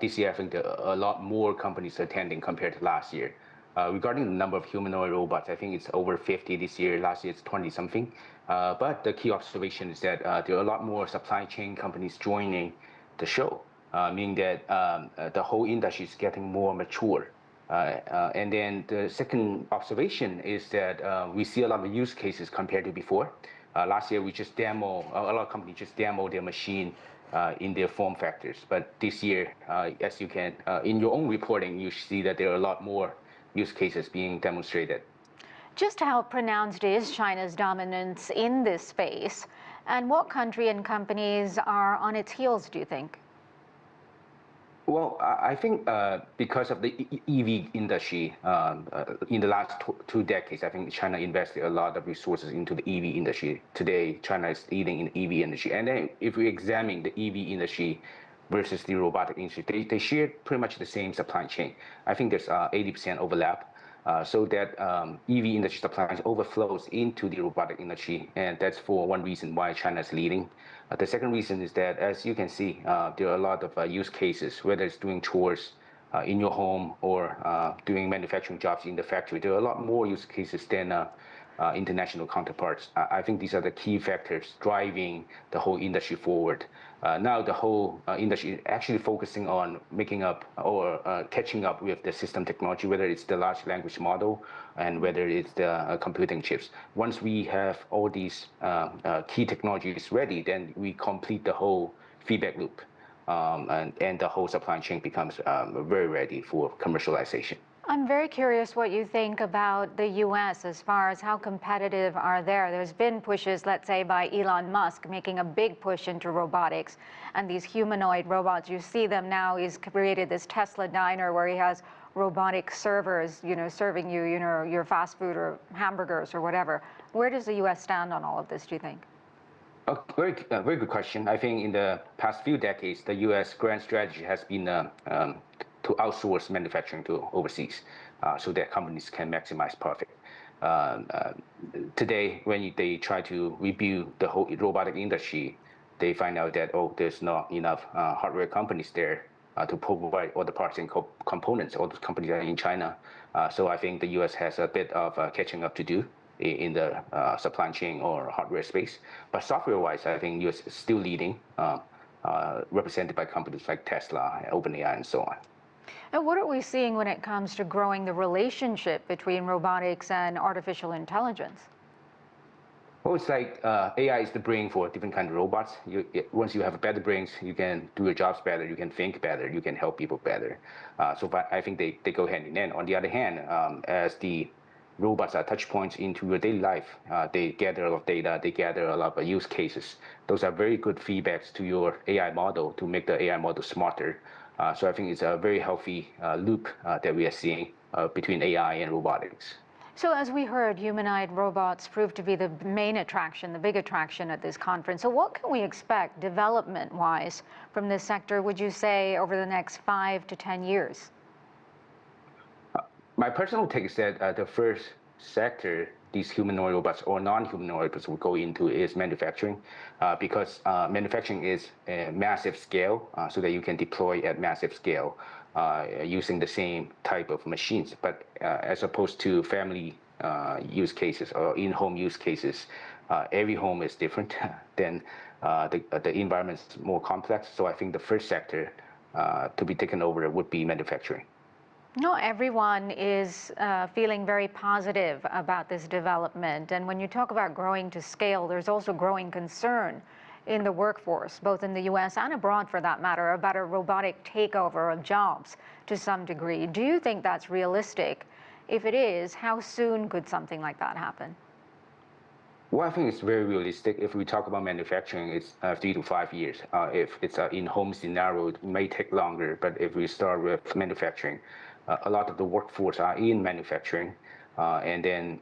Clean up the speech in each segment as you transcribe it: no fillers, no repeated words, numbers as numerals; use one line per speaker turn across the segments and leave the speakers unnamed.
This year, I think a lot more companies attending compared to last year. Regarding the number of humanoid robots, I think it's over 50 this year. Last year, it's 20 something. But the key observation is that there are a lot more supply chain companies joining the show, meaning that the whole industry is getting more mature. And then the second observation is that we see a lot of use cases compared to before. Last year, a lot of companies just demo their machine in their form factors. But this year, as you can, in your own reporting, you see that there are a lot more use cases being demonstrated.
Just how pronounced is China's dominance in this space? And what country and companies are on its heels, do you think?
Well, I think because of the EV industry, in the last two decades, I think China invested a lot of resources into the EV industry. Today, China is leading in the EV industry. And then if we examine the EV industry versus the robotic industry, they share pretty much the same supply chain. I think there's 80% overlap. So that EV industry supplies overflows into the robotic industry, and that's for one reason why China is leading. The second reason is that, as you can see, there are a lot of use cases, whether it's doing chores in your home or doing manufacturing jobs in the factory. There are a lot more use cases than international counterparts. I think these are the key factors driving the whole industry forward. Now the whole industry is actually focusing on making up or catching up with the system technology, whether it's the large language model and whether it's the computing chips. Once we have all these key technologies ready, then we complete the whole feedback loop, and the whole supply chain becomes very ready for commercialization.
I'm very curious what you think about the US as far as how competitive are there. There's been pushes, let's say, by Elon Musk making a big push into robotics and these humanoid robots. You see them now. He's created this Tesla diner where he has robotic servers, serving you, your fast food or hamburgers or whatever. Where does the US stand on all of this, do you think?
Very good question. I think in the past few decades, the US grand strategy has been to outsource manufacturing to overseas, so that companies can maximize profit. Today, when they try to review the whole robotic industry, they find out that, there's not enough hardware companies there to provide all the parts and components. All those companies are in China. So I think the US has a bit of catching up to do in the supply chain or hardware space. But software-wise, I think US is still leading, represented by companies like Tesla, OpenAI, and so on.
And what are we seeing when it comes to growing the relationship between robotics and artificial intelligence?
Well, it's like AI is the brain for different kinds of robots. Once you have better brains, you can do your jobs better, you can think better, you can help people better. But I think they go hand in hand. On the other hand, as the robots are touch points into your daily life, they gather a lot of data, they gather a lot of use cases. Those are very good feedbacks to your AI model to make the AI model smarter. So I think it's a very healthy loop that we are seeing between AI and robotics.
So as we heard, humanoid robots proved to be the main attraction, the big attraction at this conference. So what can we expect development-wise from this sector, would you say, over the next 5 to 10 years?
My personal take is that the first sector these humanoid robots or non-humanoid robots will go into is manufacturing, because manufacturing is a massive scale, so that you can deploy at massive scale using the same type of machines. But as opposed to family use cases or in-home use cases, every home is different. Then the environment is more complex. So I think the first sector to be taken over would be manufacturing.
Not everyone is feeling very positive about this development. And when you talk about growing to scale, there's also growing concern in the workforce, both in the US and abroad for that matter, about a robotic takeover of jobs to some degree. Do you think that's realistic? If it is, how soon could something like that happen?
Well, I think it's very realistic. If we talk about manufacturing, it's 3 to 5 years. If it's an in-home scenario, it may take longer. But if we start with manufacturing, a lot of the workforce are in manufacturing. And then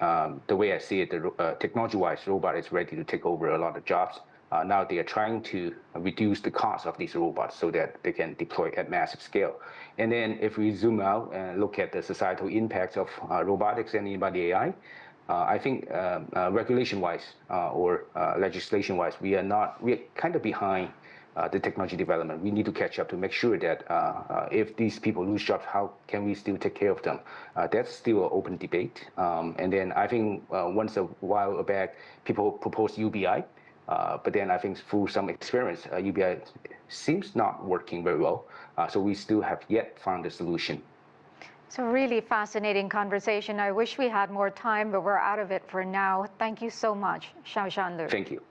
the way I see it, technology-wise, robot is ready to take over a lot of jobs. Now they are trying to reduce the cost of these robots so that they can deploy at massive scale. And then if we zoom out and look at the societal impacts of robotics and embodied AI, I think regulation-wise or legislation-wise, we're kind of behind the technology development. We need to catch up to make sure that if these people lose jobs, how can we still take care of them? That's still an open debate. And then I think once a while back, people proposed UBI, but then I think through some experience, UBI seems not working very well. So we still have yet found a solution.
So really fascinating conversation. I wish we had more time, but we're out of it for now. Thank you so much, Shaoshan Liu.
Thank you.